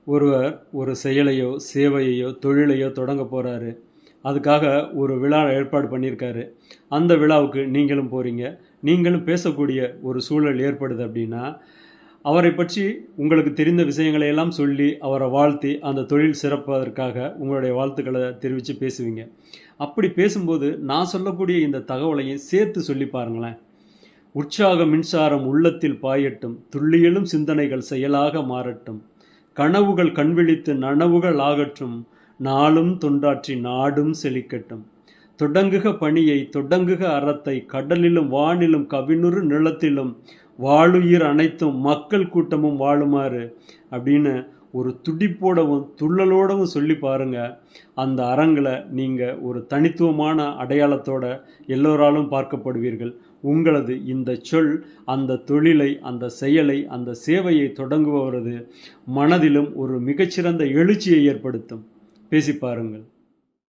ஒருவர் ஒரு செயலையோ, சேவையையோ, தொழிலையோ தொடங்க போறாரு. அதுக்காக ஒரு விழா ஏற்பாடு பண்ணியிருக்காரு. அந்த விழாவுக்கு நீங்களும் போறீங்க. நீங்களும் பேசக்கூடிய ஒரு சூழல் ஏற்படுது அப்படின்னா, அவரை பற்றி உங்களுக்கு தெரிந்த விஷயங்களை எல்லாம் சொல்லி, அவரை வாழ்த்தி, அந்த தொழில் சிறப்பதற்காக உங்களுடைய வாழ்த்துக்கள தெரிவிச்சு பேசுவீங்க. அப்படி பேசும்போது, நான் சொல்லக்கூடிய இந்த தகவலையும் சேர்த்து சொல்லி பாருங்களேன். "உற்சாக மின்சாரம் உள்ளத்தில் பாயட்டும், துள்ளியெழும் சிந்தனைகள் செயலாக மாறட்டும். கனவுகள் கண்விழித்து நனவுகள் ஆகட்டும், நாளும் தொண்டாற்றி நாடும் செழிக்கட்டும். தொடங்குக பணியை, தொடங்குக அறத்தை, கடலிலும் வானிலும் கவினுறு நிலத்திலும் வாழுயிர் அனைத்தும் மக்கள் கூட்டமும் வாழுமாறு" அப்படின்னு ஒரு துடிப்போடவும் துள்ளலோடவும் சொல்லி பாருங்க. அந்த அரங்கில் நீங்கள் ஒரு தனித்துவமான அடையாளத்தோட எல்லோராலும் பார்க்கப்படுவீர்கள். உங்களது இந்த சொல் அந்த தொழிலை, அந்த செயலை, அந்த சேவையை தொடங்குபவரது மனதிலும் ஒரு மிகச்சிறந்த எழுச்சியை ஏற்படுத்தும். பேசி பாருங்கள்.